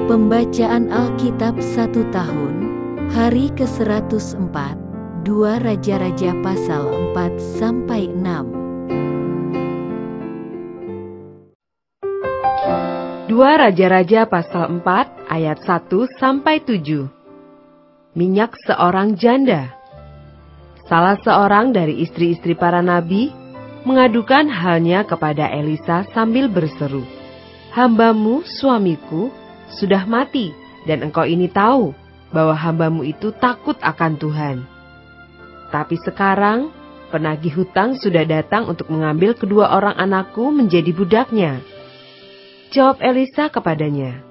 Pembacaan Alkitab 1 tahun, hari ke-104, 2 Raja-Raja pasal 4-6. 2 Raja-Raja pasal 4 ayat 1-7. Minyak seorang janda. Salah seorang dari istri-istri para nabi mengadukan halnya kepada Elisa sambil berseru, "Hambamu, suamiku, sudah mati, dan engkau ini tahu bahwa hambamu itu takut akan Tuhan. Tapi sekarang penagih hutang sudah datang untuk mengambil kedua orang anakku menjadi budaknya." Jawab Elisa kepadanya,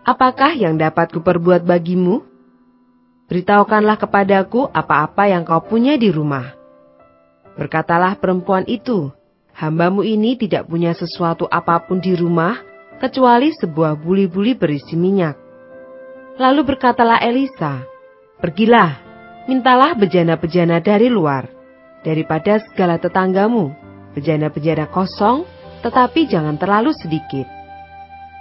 "Apakah yang dapat kuperbuat bagimu? Beritahukanlah kepadaku apa-apa yang kau punya di rumah." Berkatalah perempuan itu, "Hambamu ini tidak punya sesuatu apapun di rumah, kecuali sebuah buli-buli berisi minyak." Lalu berkatalah Elisa, "Pergilah, mintalah bejana-bejana dari luar, daripada segala tetanggamu, bejana-bejana kosong, tetapi jangan terlalu sedikit.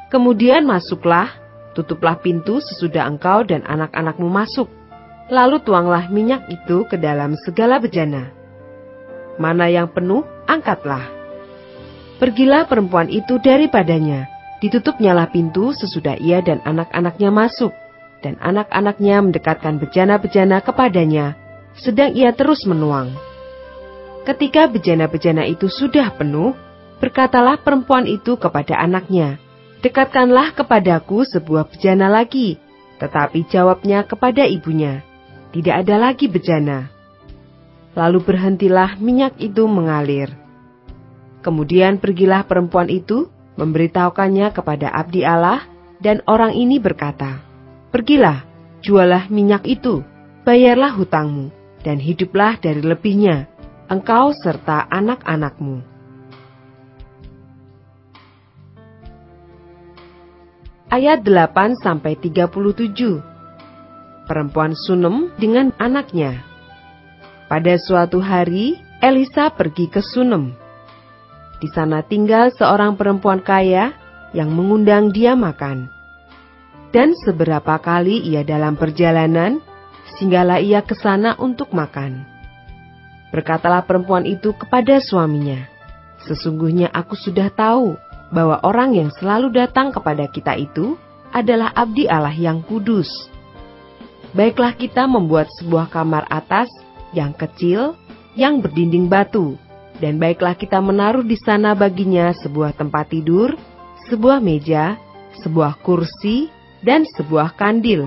Kemudian masuklah, tutuplah pintu sesudah engkau dan anak-anakmu masuk, lalu tuanglah minyak itu ke dalam segala bejana. Mana yang penuh, angkatlah." Pergilah perempuan itu daripadanya. Ditutupnyalah pintu sesudah ia dan anak-anaknya masuk, dan anak-anaknya mendekatkan bejana-bejana kepadanya, sedang ia terus menuang. Ketika bejana-bejana itu sudah penuh, berkatalah perempuan itu kepada anaknya, "Dekatkanlah kepadaku sebuah bejana lagi." Tetapi jawabnya kepada ibunya, "Tidak ada lagi bejana." Lalu berhentilah minyak itu mengalir. Kemudian pergilah perempuan itu, memberitahukannya kepada abdi Allah, dan orang ini berkata, "Pergilah, jualah minyak itu, bayarlah hutangmu, dan hiduplah dari lebihnya, engkau serta anak-anakmu." Ayat 8-37. Perempuan Sunem dengan anaknya. Pada suatu hari, Elisa pergi ke Sunem. Di sana tinggal seorang perempuan kaya yang mengundang dia makan. Dan seberapa kali ia dalam perjalanan, singgahlah ia ke sana untuk makan. Berkatalah perempuan itu kepada suaminya, "Sesungguhnya aku sudah tahu bahwa orang yang selalu datang kepada kita itu adalah abdi Allah yang kudus. Baiklah kita membuat sebuah kamar atas yang kecil, yang berdinding batu, dan baiklah kita menaruh di sana baginya sebuah tempat tidur, sebuah meja, sebuah kursi, dan sebuah kandil.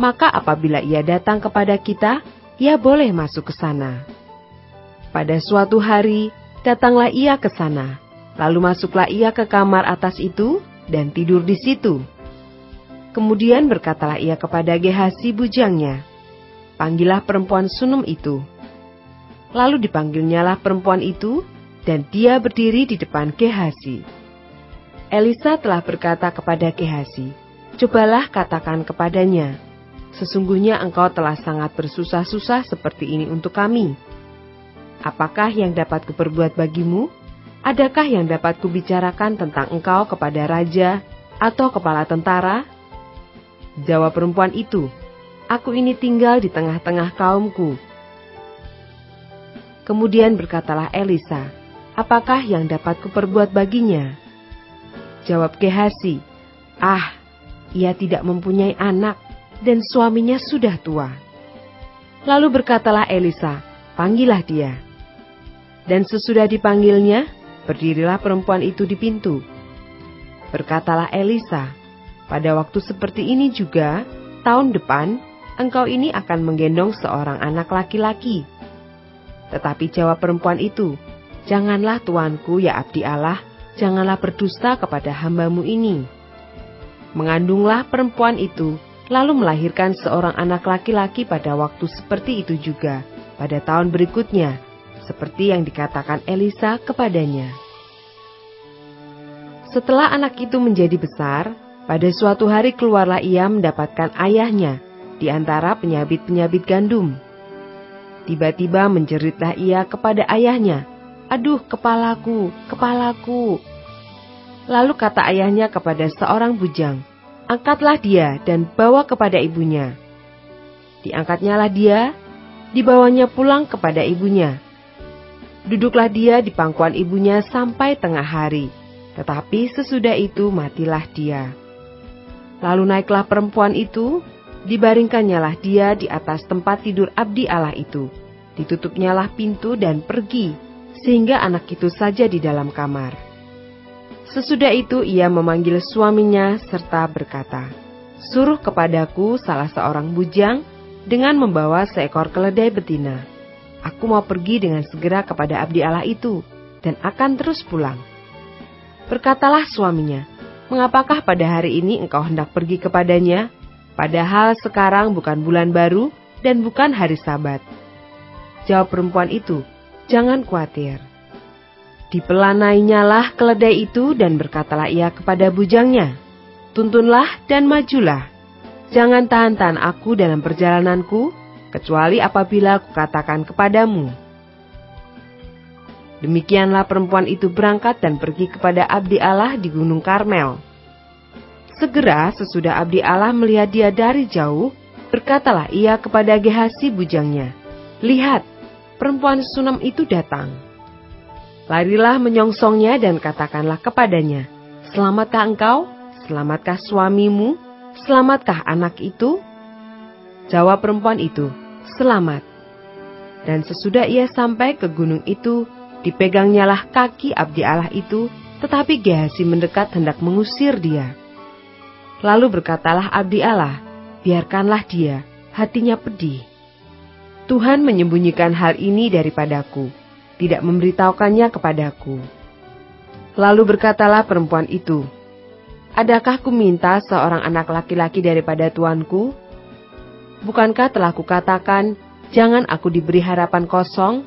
Maka apabila ia datang kepada kita, ia boleh masuk ke sana." Pada suatu hari, datanglah ia ke sana. Lalu masuklah ia ke kamar atas itu, dan tidur di situ. Kemudian berkatalah ia kepada Gehasi bujangnya, "Panggillah perempuan Sunem itu." Lalu dipanggilnyalah perempuan itu, dan dia berdiri di depan Gehasi. Elisa telah berkata kepada Gehasi, "Cobalah katakan kepadanya, sesungguhnya engkau telah sangat bersusah-susah seperti ini untuk kami. Apakah yang dapat kuperbuat bagimu? Adakah yang dapat kubicarakan tentang engkau kepada raja atau kepala tentara?" Jawab perempuan itu, "Aku ini tinggal di tengah-tengah kaumku." Kemudian berkatalah Elisa, "Apakah yang dapat kuperbuat baginya?" Jawab Gehasi, Ia tidak mempunyai anak, dan suaminya sudah tua." Lalu berkatalah Elisa, "Panggillah dia." Dan sesudah dipanggilnya, berdirilah perempuan itu di pintu. Berkatalah Elisa, "Pada waktu seperti ini juga, tahun depan, engkau ini akan menggendong seorang anak laki-laki." Tetapi jawab perempuan itu, "Janganlah tuanku ya abdi Allah, janganlah berdusta kepada hambamu ini." Mengandunglah perempuan itu, lalu melahirkan seorang anak laki-laki pada waktu seperti itu juga, pada tahun berikutnya, seperti yang dikatakan Elisa kepadanya. Setelah anak itu menjadi besar, pada suatu hari keluarlah ia mendapatkan ayahnya di antara penyabit-penyabit gandum. Tiba-tiba menjeritlah ia kepada ayahnya, "Aduh, kepalaku, kepalaku." Lalu kata ayahnya kepada seorang bujang, angkatlah dia dan bawa kepada ibunya. Diangkatnyalah dia, dibawanya pulang kepada ibunya. Duduklah dia di pangkuan ibunya sampai tengah hari, tetapi sesudah itu matilah dia. Lalu naiklah perempuan itu, dibaringkannyalah dia di atas tempat tidur abdi Allah itu. Ditutupnyalah pintu dan pergi, sehingga anak itu saja di dalam kamar. Sesudah itu ia memanggil suaminya serta berkata, "Suruh kepadaku salah seorang bujang dengan membawa seekor keledai betina. Aku mau pergi dengan segera kepada abdi Allah itu, dan akan terus pulang." Berkatalah suaminya, "Mengapakah pada hari ini engkau hendak pergi kepadanya? Padahal sekarang bukan bulan baru dan bukan hari Sabat." Jawab perempuan itu, "Jangan khawatir." Dipelanainya keledai itu dan berkatalah ia kepada bujangnya, "Tuntunlah dan majulah. Jangan tahan-tahan aku dalam perjalananku, kecuali apabila kukatakan kepadamu." Demikianlah perempuan itu berangkat dan pergi kepada abdi Allah di Gunung Karmel. Segera sesudah abdi Allah melihat dia dari jauh, berkatalah ia kepada Gehasi bujangnya, "Lihat, perempuan Sunam itu datang." Larilah menyongsongnya dan katakanlah kepadanya, "Selamatkah engkau? Selamatkah suamimu? Selamatkah anak itu?" Jawab perempuan itu, "Selamat." Dan sesudah ia sampai ke gunung itu, dipegangnyalah kaki abdi Allah itu, tetapi Gehasi mendekat hendak mengusir dia. Lalu berkatalah abdi Allah, "Biarkanlah dia, hatinya pedih. Tuhan menyembunyikan hal ini daripadaku, tidak memberitahukannya kepadaku." Lalu berkatalah perempuan itu, "Adakah ku minta seorang anak laki-laki daripada tuanku? Bukankah telah kukatakan, jangan aku diberi harapan kosong?"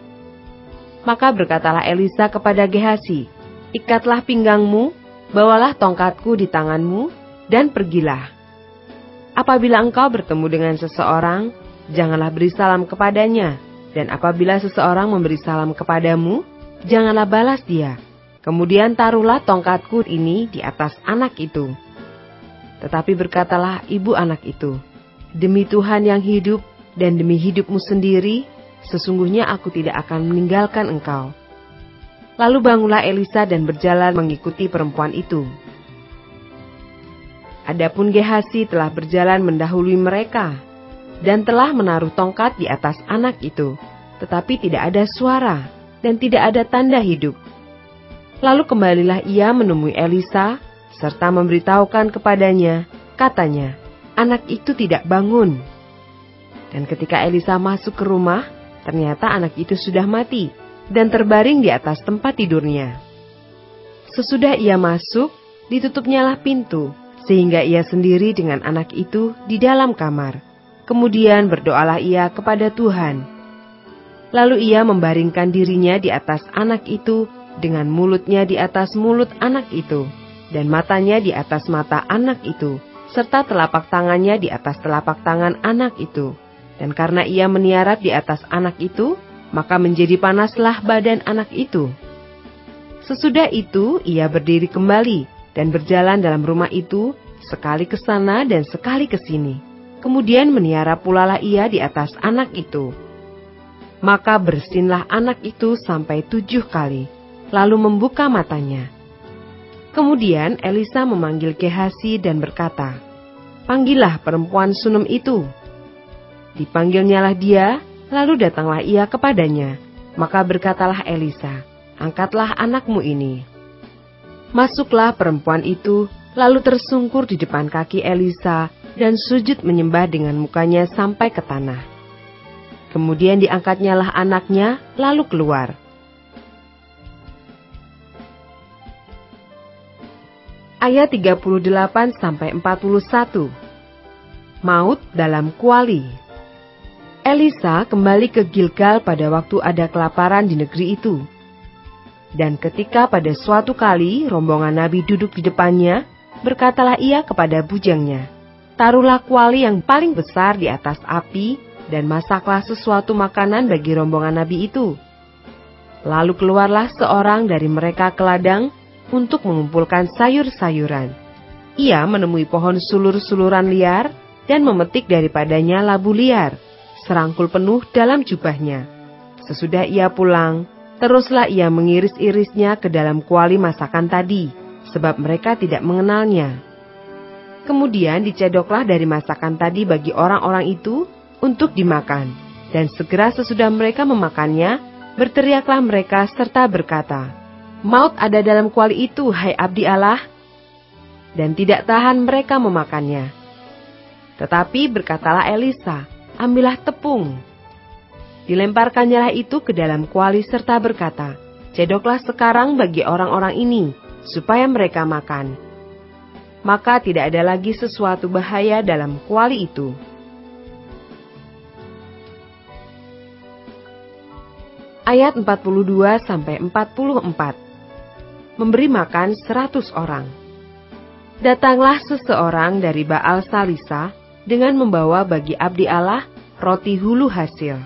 Maka berkatalah Elisa kepada Gehasi, "Ikatlah pinggangmu, bawalah tongkatku di tanganmu, dan pergilah. Apabila engkau bertemu dengan seseorang, janganlah beri salam kepadanya, dan apabila seseorang memberi salam kepadamu, janganlah balas dia. Kemudian taruhlah tongkatku ini di atas anak itu." Tetapi berkatalah ibu anak itu, "Demi Tuhan yang hidup dan demi hidupmu sendiri, sesungguhnya aku tidak akan meninggalkan engkau." Lalu bangunlah Elisa dan berjalan mengikuti perempuan itu. Adapun Gehasi telah berjalan mendahului mereka, dan telah menaruh tongkat di atas anak itu, tetapi tidak ada suara, dan tidak ada tanda hidup. Lalu kembalilah ia menemui Elisa, serta memberitahukan kepadanya, katanya, "Anak itu tidak bangun." Dan ketika Elisa masuk ke rumah, ternyata anak itu sudah mati, dan terbaring di atas tempat tidurnya. Sesudah ia masuk, ditutupnyalah pintu, sehingga ia sendiri dengan anak itu di dalam kamar. Kemudian berdoalah ia kepada Tuhan. Lalu ia membaringkan dirinya di atas anak itu, dengan mulutnya di atas mulut anak itu, dan matanya di atas mata anak itu, serta telapak tangannya di atas telapak tangan anak itu. Dan karena ia meniarap di atas anak itu, maka menjadi panaslah badan anak itu. Sesudah itu ia berdiri kembali dan berjalan dalam rumah itu, sekali ke sana dan sekali ke sini. Kemudian meniarap pulalah ia di atas anak itu. Maka bersinlah anak itu sampai 7 kali, lalu membuka matanya. Kemudian Elisa memanggil Gehasi dan berkata, "Panggillah perempuan Sunem itu." Dipanggilnyalah dia, lalu datanglah ia kepadanya. Maka berkatalah Elisa, "Angkatlah anakmu ini." Masuklah perempuan itu, lalu tersungkur di depan kaki Elisa, dan sujud menyembah dengan mukanya sampai ke tanah. Kemudian diangkatnyalah anaknya, lalu keluar. Ayat 38-41. Maut dalam kuali. Elisa kembali ke Gilgal pada waktu ada kelaparan di negeri itu. Dan ketika pada suatu kali rombongan nabi duduk di depannya, berkatalah ia kepada bujangnya, "Taruhlah kuali yang paling besar di atas api, dan masaklah sesuatu makanan bagi rombongan nabi itu." Lalu keluarlah seorang dari mereka ke ladang untuk mengumpulkan sayur-sayuran. Ia menemui pohon sulur-suluran liar dan memetik daripadanya labu liar, serangkul penuh dalam jubahnya. Sesudah ia pulang, teruslah ia mengiris-irisnya ke dalam kuali masakan tadi, sebab mereka tidak mengenalnya. Kemudian dicedoklah dari masakan tadi bagi orang-orang itu untuk dimakan, dan segera sesudah mereka memakannya, berteriaklah mereka serta berkata, "Maut ada dalam kuali itu, hai abdi Allah!" Dan tidak tahan mereka memakannya. Tetapi berkatalah Elisa, "Ambillah tepung." Dilemparkannyalah itu ke dalam kuali serta berkata, "Cedoklah sekarang bagi orang-orang ini, supaya mereka makan." Maka tidak ada lagi sesuatu bahaya dalam kuali itu. Ayat 42-44. Memberi makan 100 orang. Datanglah seseorang dari Baal Salisa dengan membawa bagi abdi Allah roti hulu hasil,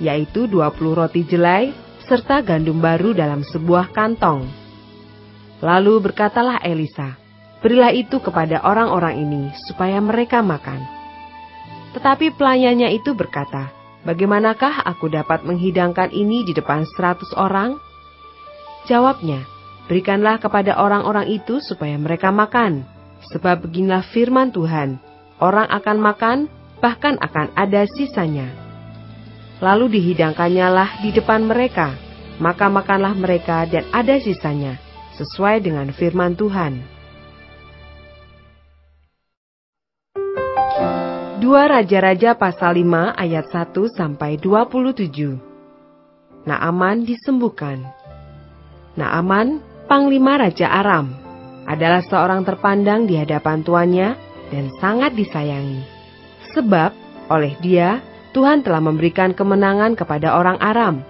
yaitu 20 roti jelai serta gandum baru dalam sebuah kantong. Lalu berkatalah Elisa, "Berilah itu kepada orang-orang ini supaya mereka makan." Tetapi pelayannya itu berkata, "Bagaimanakah aku dapat menghidangkan ini di depan 100 orang?" Jawabnya, "Berikanlah kepada orang-orang itu supaya mereka makan, sebab beginilah firman Tuhan, orang akan makan, bahkan akan ada sisanya." Lalu dihidangkannyalah di depan mereka, maka makanlah mereka dan ada sisanya, sesuai dengan firman Tuhan. 2 Raja-Raja pasal 5 ayat 1-27. Naaman disembuhkan. Naaman, panglima Raja Aram, adalah seorang terpandang di hadapan tuannya dan sangat disayangi. Sebab oleh dia Tuhan telah memberikan kemenangan kepada orang Aram.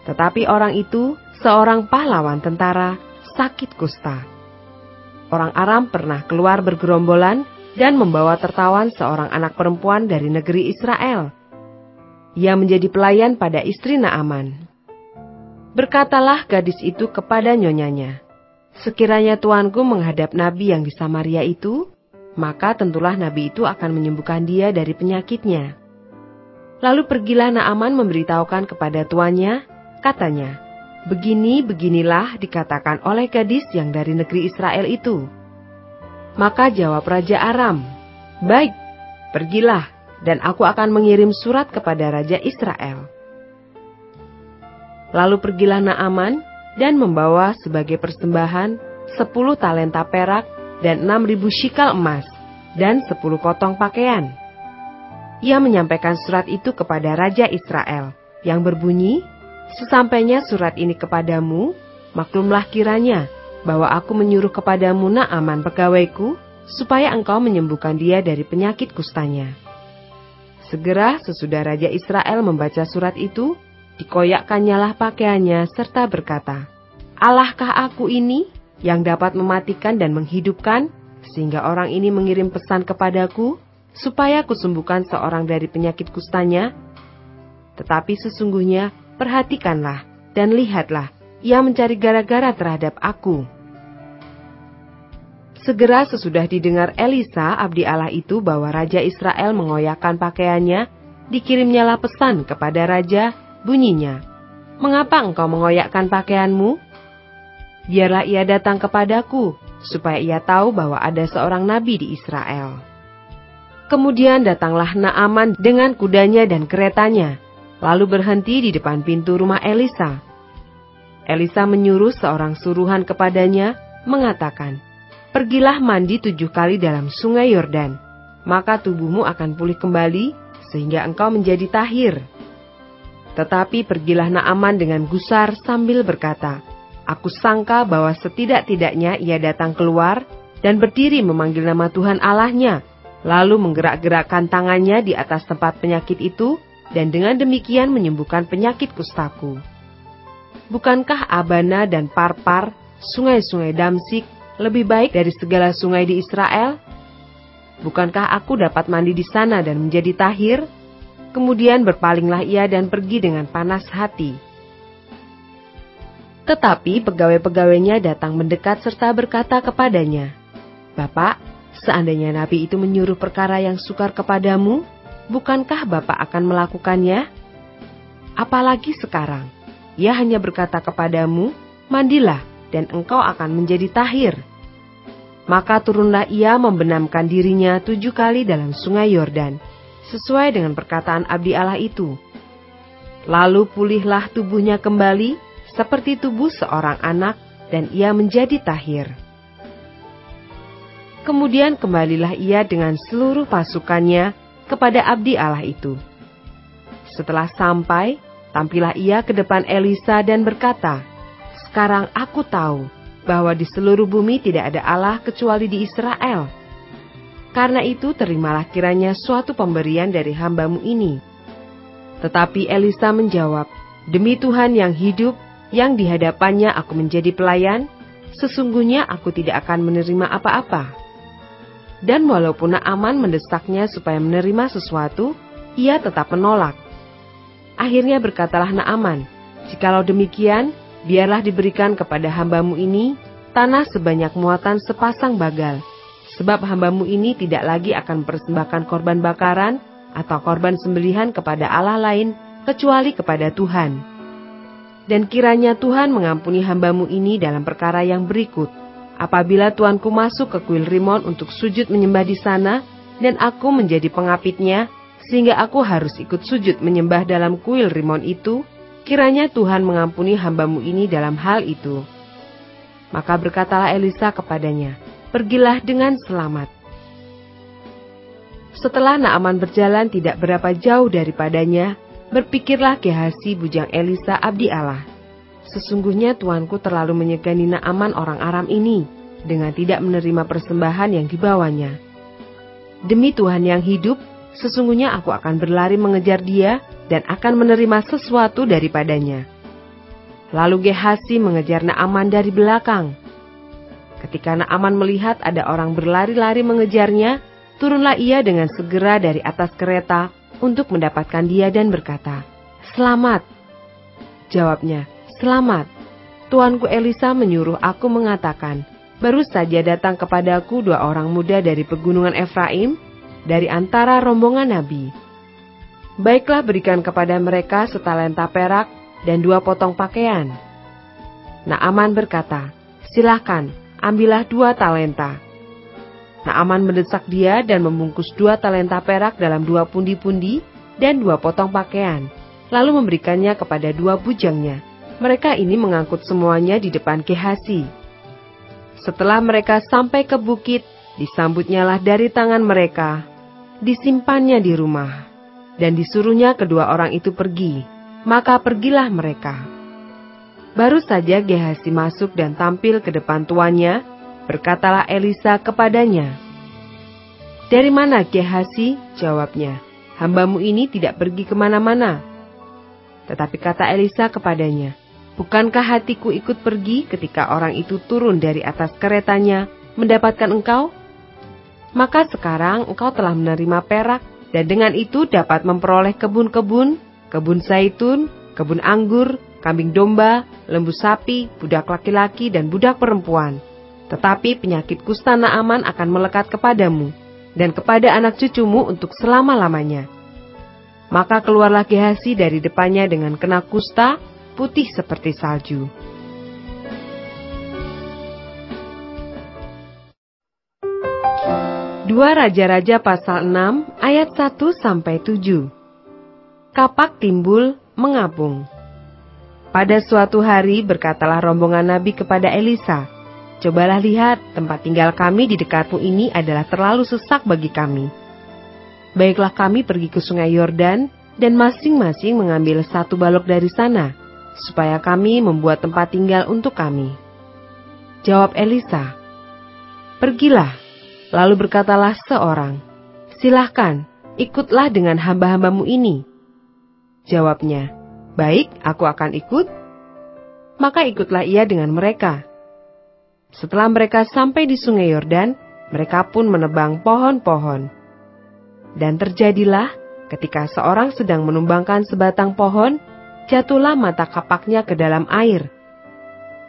Tetapi orang itu, seorang pahlawan tentara, sakit kusta. Orang Aram pernah keluar bergerombolan dan membawa tertawan seorang anak perempuan dari negeri Israel. Ia menjadi pelayan pada istri Naaman. Berkatalah gadis itu kepada nyonyanya, "Sekiranya tuanku menghadap nabi yang di Samaria itu, maka tentulah nabi itu akan menyembuhkan dia dari penyakitnya." Lalu pergilah Naaman memberitahukan kepada tuannya, katanya, "Beginilah dikatakan oleh gadis yang dari negeri Israel itu." Maka jawab Raja Aram, "Baik, pergilah, dan aku akan mengirim surat kepada Raja Israel." Lalu pergilah Naaman dan membawa sebagai persembahan 10 talenta perak dan 6.000 shikal emas dan 10 potong pakaian. Ia menyampaikan surat itu kepada Raja Israel, yang berbunyi, "Sesampainya surat ini kepadamu, maklumlah kiranya bahwa aku menyuruh kepadamu Naaman pegawaiku, supaya engkau menyembuhkan dia dari penyakit kustanya." Segera sesudah Raja Israel membaca surat itu, dikoyakkannyalah pakaiannya serta berkata, "Allahkah aku ini yang dapat mematikan dan menghidupkan, sehingga orang ini mengirim pesan kepadaku, supaya kusembuhkan seorang dari penyakit kustanya? Tetapi sesungguhnya perhatikanlah dan lihatlah, ia mencari gara-gara terhadap aku." Segera sesudah didengar Elisa abdi Allah itu bahwa Raja Israel mengoyakkan pakaiannya, dikirimnyalah pesan kepada Raja, bunyinya, "Mengapa engkau mengoyakkan pakaianmu? Biarlah ia datang kepadaku, supaya ia tahu bahwa ada seorang nabi di Israel." Kemudian datanglah Naaman dengan kudanya dan keretanya, lalu berhenti di depan pintu rumah Elisa. Elisa menyuruh seorang suruhan kepadanya, mengatakan, "Pergilah mandi 7 kali dalam sungai Yordan, maka tubuhmu akan pulih kembali, sehingga engkau menjadi tahir." Tetapi pergilah Naaman dengan gusar sambil berkata, "Aku sangka bahwa setidak-tidaknya ia datang keluar dan berdiri memanggil nama Tuhan Allahnya, lalu menggerak-gerakkan tangannya di atas tempat penyakit itu, dan dengan demikian menyembuhkan penyakit kustaku. Bukankah Abana dan Parpar, sungai-sungai Damsik, lebih baik dari segala sungai di Israel? Bukankah aku dapat mandi di sana dan menjadi tahir?" Kemudian berpalinglah ia dan pergi dengan panas hati. Tetapi pegawai-pegawainya datang mendekat serta berkata kepadanya, "Bapak, seandainya nabi itu menyuruh perkara yang sukar kepadamu, bukankah Bapak akan melakukannya? Apalagi sekarang, ia hanya berkata kepadamu, 'Mandilah, dan engkau akan menjadi tahir.' Maka turunlah ia membenamkan dirinya 7 kali dalam sungai Yordan, sesuai dengan perkataan abdi Allah itu. Lalu pulihlah tubuhnya kembali, seperti tubuh seorang anak, dan ia menjadi tahir. Kemudian kembalilah ia dengan seluruh pasukannya kepada abdi Allah itu. Setelah sampai, tampillah ia ke depan Elisa dan berkata, 'Sekarang aku tahu bahwa di seluruh bumi tidak ada Allah kecuali di Israel. Karena itu terimalah kiranya suatu pemberian dari hamba-Mu ini.' Tetapi Elisa menjawab, 'Demi Tuhan yang hidup, yang di hadapannya aku menjadi pelayan, sesungguhnya aku tidak akan menerima apa-apa.' Dan walaupun Naaman mendesaknya supaya menerima sesuatu, ia tetap menolak. Akhirnya berkatalah Naaman, 'Jikalau demikian, biarlah diberikan kepada hamba-Mu ini tanah sebanyak muatan sepasang bagal, sebab hamba-Mu ini tidak lagi akan mempersembahkan korban bakaran atau korban sembelihan kepada Allah lain kecuali kepada Tuhan. Dan kiranya Tuhan mengampuni hamba-Mu ini dalam perkara yang berikut. Apabila tuanku masuk ke kuil Rimon untuk sujud menyembah di sana, dan aku menjadi pengapitnya, sehingga aku harus ikut sujud menyembah dalam kuil Rimon itu, kiranya Tuhan mengampuni hamba-Mu ini dalam hal itu.' Maka berkatalah Elisa kepadanya, 'Pergilah dengan selamat.' Setelah Naaman berjalan tidak berapa jauh daripadanya, berpikirlah Gehasi bujang Elisa abdi Allah, 'Sesungguhnya tuanku terlalu menyegani Naaman orang Aram ini, dengan tidak menerima persembahan yang dibawanya. Demi Tuhan yang hidup, sesungguhnya aku akan berlari mengejar dia, dan akan menerima sesuatu daripadanya.' Lalu Gehasi mengejar Naaman dari belakang. Ketika Naaman melihat ada orang berlari-lari mengejarnya, turunlah ia dengan segera dari atas kereta untuk mendapatkan dia dan berkata, 'Selamat.' Jawabnya, 'Selamat. Tuanku Elisa menyuruh aku mengatakan, baru saja datang kepadaku 2 orang muda dari pegunungan Efraim, dari antara rombongan nabi. Baiklah, berikan kepada mereka setalenta perak dan 2 potong pakaian.' Naaman berkata, 'Silahkan, ambillah 2 talenta.' Naaman mendesak dia dan membungkus 2 talenta perak dalam 2 pundi-pundi dan 2 potong pakaian, lalu memberikannya kepada 2 bujangnya. Mereka ini mengangkut semuanya di depan Gehasi. Setelah mereka sampai ke bukit, disambutnyalah dari tangan mereka, disimpannya di rumah, dan disuruhnya kedua orang itu pergi. Maka pergilah mereka. Baru saja Gehasi masuk dan tampil ke depan tuannya, berkatalah Elisa kepadanya, 'Dari mana, Gehasi?' Jawabnya, 'Hamba-Mu ini tidak pergi kemana-mana.' Tetapi kata Elisa kepadanya, 'Bukankah hatiku ikut pergi ketika orang itu turun dari atas keretanya mendapatkan engkau? Maka sekarang engkau telah menerima perak, dan dengan itu dapat memperoleh kebun-kebun, kebun zaitun, kebun anggur, kambing domba, lembu sapi, budak laki-laki, dan budak perempuan. Tetapi penyakit kusta Naaman akan melekat kepadamu, dan kepada anak cucumu untuk selama-lamanya.' Maka keluarlah Gehasi dari depannya dengan kena kusta, putih seperti salju. Dua Raja-Raja pasal 6 ayat 1-7. Kapak timbul mengapung. Pada suatu hari berkatalah rombongan nabi kepada Elisa, "Cobalah lihat, tempat tinggal kami di dekatmu ini adalah terlalu sesak bagi kami. Baiklah kami pergi ke sungai Yordan dan masing-masing mengambil 1 balok dari sana, supaya kami membuat tempat tinggal untuk kami." Jawab Elisa, "Pergilah." Lalu berkatalah seorang, "Silahkan, ikutlah dengan hamba-hambamu ini." Jawabnya, "Baik, aku akan ikut." Maka ikutlah ia dengan mereka. Setelah mereka sampai di sungai Yordan, mereka pun menebang pohon-pohon. Dan terjadilah, ketika seorang sedang menumbangkan sebatang pohon, jatuhlah mata kapaknya ke dalam air.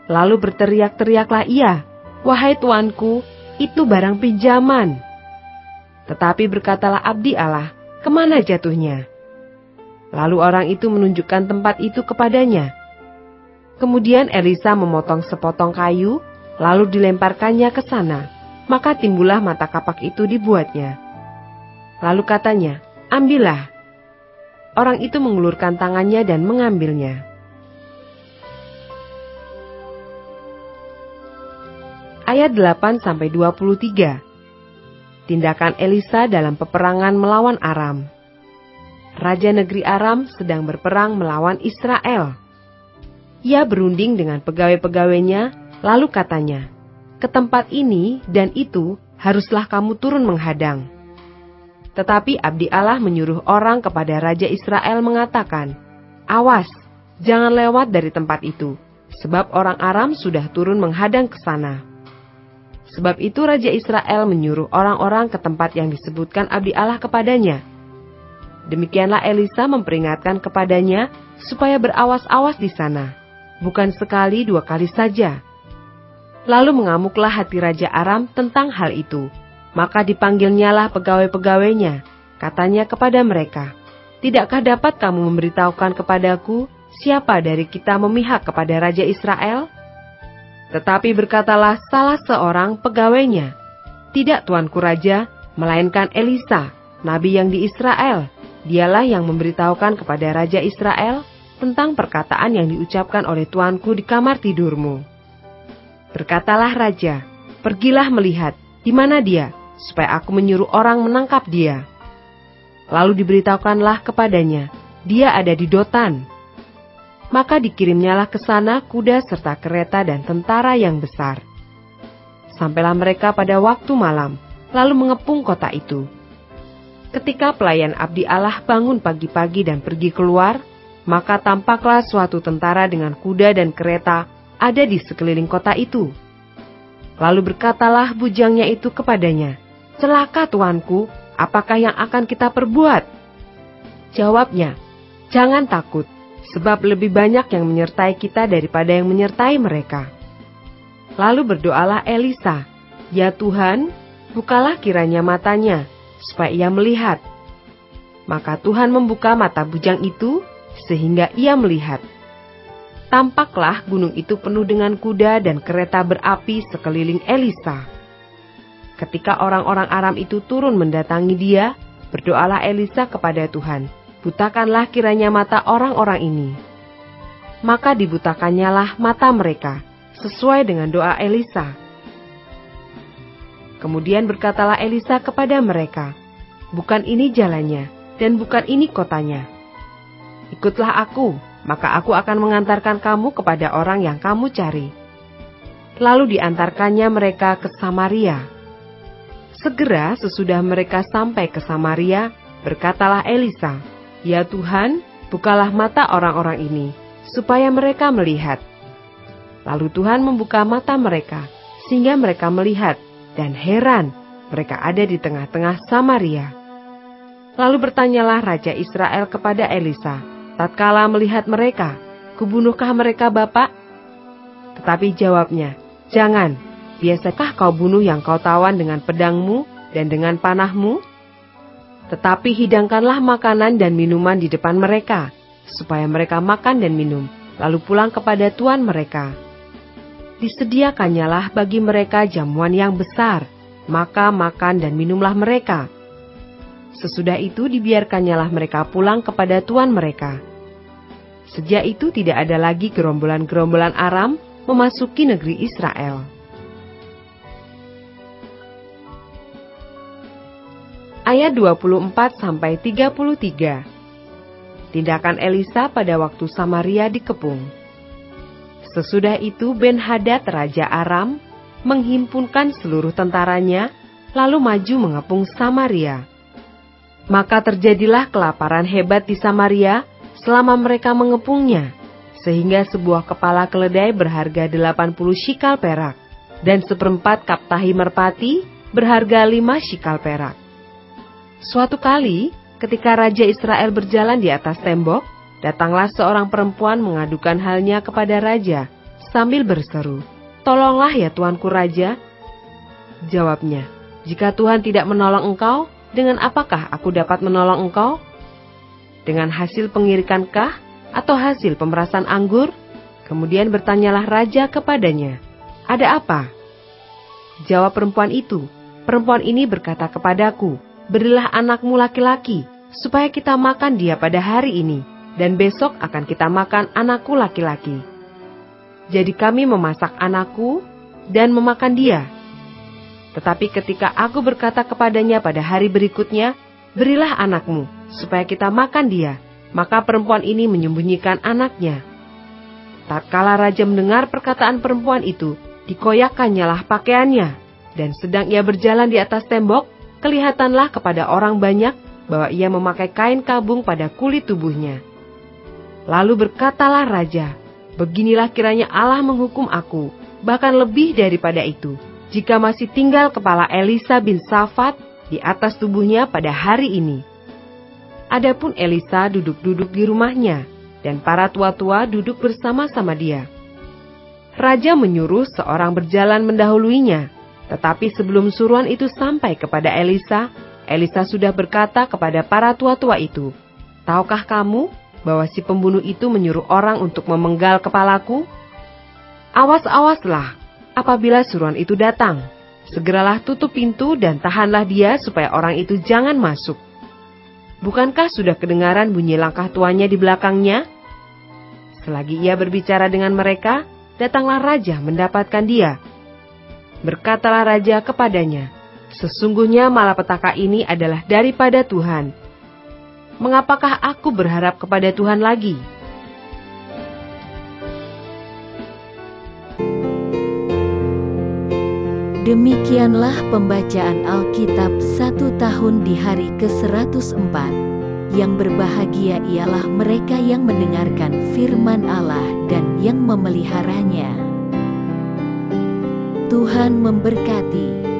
Lalu berteriak-teriaklah ia, "Wahai tuanku, itu barang pinjaman." Tetapi berkatalah abdi Allah, "Kemana jatuhnya?" Lalu orang itu menunjukkan tempat itu kepadanya. Kemudian Elisa memotong sepotong kayu, lalu dilemparkannya ke sana. Maka timbullah mata kapak itu dibuatnya. Lalu katanya, "Ambillah." Orang itu mengulurkan tangannya dan mengambilnya. Ayat 8-23. Tindakan Elisa dalam peperangan melawan Aram. Raja negeri Aram sedang berperang melawan Israel. Ia berunding dengan pegawai-pegawainya, lalu katanya, "Ke tempat ini dan itu haruslah kamu turun menghadang." Tetapi abdi Allah menyuruh orang kepada Raja Israel mengatakan, "Awas, jangan lewat dari tempat itu, sebab orang Aram sudah turun menghadang ke sana." Sebab itu Raja Israel menyuruh orang-orang ke tempat yang disebutkan abdi Allah kepadanya. Demikianlah Elisa memperingatkan kepadanya supaya berawas-awas di sana, bukan sekali 2 kali saja. Lalu mengamuklah hati Raja Aram tentang hal itu. Maka dipanggilnyalah pegawai-pegawainya. Katanya kepada mereka, "Tidakkah dapat kamu memberitahukan kepadaku siapa dari kita memihak kepada Raja Israel?" Tetapi berkatalah salah seorang pegawainya, "Tidak, tuanku raja, melainkan Elisa, nabi yang di Israel. Dialah yang memberitahukan kepada Raja Israel tentang perkataan yang diucapkan oleh tuanku di kamar tidurmu." Berkatalah raja, "Pergilah melihat, di mana dia, supaya aku menyuruh orang menangkap dia." Lalu diberitahukanlah kepadanya, "Dia ada di Dotan." Maka dikirimnyalah ke sana kuda serta kereta dan tentara yang besar. Sampailah mereka pada waktu malam, lalu mengepung kota itu. Ketika pelayan abdi Allah bangun pagi-pagi dan pergi keluar, maka tampaklah suatu tentara dengan kuda dan kereta ada di sekeliling kota itu. Lalu berkatalah bujangnya itu kepadanya, "Celaka tuanku, apakah yang akan kita perbuat?" Jawabnya, "Jangan takut, sebab lebih banyak yang menyertai kita daripada yang menyertai mereka." Lalu berdoalah Elisa, "Ya Tuhan, bukalah kiranya matanya, supaya ia melihat." Maka Tuhan membuka mata bujang itu, sehingga ia melihat. Tampaklah gunung itu penuh dengan kuda dan kereta berapi sekeliling Elisa. Ketika orang-orang Aram itu turun mendatangi dia, berdoalah Elisa kepada Tuhan, "Butakanlah kiranya mata orang-orang ini." Maka dibutakannyalah mata mereka, sesuai dengan doa Elisa. Kemudian berkatalah Elisa kepada mereka, "Bukan ini jalannya, dan bukan ini kotanya. Ikutlah aku, maka aku akan mengantarkan kamu kepada orang yang kamu cari." Lalu diantarkannya mereka ke Samaria. Segera sesudah mereka sampai ke Samaria, berkatalah Elisa, "Ya Tuhan, bukalah mata orang-orang ini, supaya mereka melihat." Lalu Tuhan membuka mata mereka, sehingga mereka melihat, dan heran, mereka ada di tengah-tengah Samaria. Lalu bertanyalah Raja Israel kepada Elisa, tatkala melihat mereka, "Kubunuhkah mereka, Bapak?" Tetapi jawabnya, "Jangan, biasakah kau bunuh yang kau tawan dengan pedangmu dan dengan panahmu? Tetapi hidangkanlah makanan dan minuman di depan mereka, supaya mereka makan dan minum, lalu pulang kepada tuan mereka. Disediakannyalah bagi mereka jamuan yang besar, maka makan dan minumlah mereka. Sesudah itu dibiarkannyalah mereka pulang kepada tuan mereka." Sejak itu tidak ada lagi gerombolan-gerombolan Aram memasuki negeri Israel. Ayat 24-33. Tindakan Elisa pada waktu Samaria dikepung. Sesudah itu Ben-Hadad Raja Aram menghimpunkan seluruh tentaranya, lalu maju mengepung Samaria. Maka terjadilah kelaparan hebat di Samaria selama mereka mengepungnya, sehingga sebuah kepala keledai berharga 80 shikal perak, dan 1/4 kap tahi merpati berharga 5 shikal perak. Suatu kali, ketika Raja Israel berjalan di atas tembok, datanglah seorang perempuan mengadukan halnya kepada Raja, sambil berseru, "Tolonglah ya tuanku Raja." Jawabnya, "Jika Tuhan tidak menolong engkau, dengan apakah aku dapat menolong engkau? Dengan hasil pengirikankah atau hasil pemerasan anggur?" Kemudian bertanyalah raja kepadanya, "Ada apa?" Jawab perempuan itu, "Perempuan ini berkata kepadaku, 'Berilah anakmu laki-laki, supaya kita makan dia pada hari ini, dan besok akan kita makan anakku laki-laki.' Jadi kami memasak anakku dan memakan dia. Tetapi ketika aku berkata kepadanya pada hari berikutnya, 'Berilah anakmu, supaya kita makan dia,' maka perempuan ini menyembunyikan anaknya. Tatkala raja mendengar perkataan perempuan itu, dikoyakkannyalah pakaiannya, dan sedang ia berjalan di atas tembok, kelihatanlah kepada orang banyak bahwa ia memakai kain kabung pada kulit tubuhnya. Lalu berkatalah raja, 'Beginilah kiranya Allah menghukum aku, bahkan lebih daripada itu, jika masih tinggal kepala Elisa bin Safat di atas tubuhnya pada hari ini.' Adapun Elisa duduk-duduk di rumahnya, dan para tua-tua duduk bersama-sama dia. Raja menyuruh seorang berjalan mendahuluinya, tetapi sebelum suruhan itu sampai kepada Elisa, Elisa sudah berkata kepada para tua-tua itu, 'Tahukah kamu bahwa si pembunuh itu menyuruh orang untuk memenggal kepalaku? Awas-awaslah apabila suruhan itu datang. Segeralah tutup pintu dan tahanlah dia supaya orang itu jangan masuk. Bukankah sudah kedengaran bunyi langkah tuannya di belakangnya?' Selagi ia berbicara dengan mereka, datanglah raja mendapatkan dia. Berkatalah raja kepadanya, 'Sesungguhnya malapetaka ini adalah daripada Tuhan. Mengapakah aku berharap kepada Tuhan lagi?' Demikianlah pembacaan Alkitab 1 tahun di hari ke-104. Yang berbahagia ialah mereka yang mendengarkan firman Allah dan yang memeliharanya. Tuhan memberkati.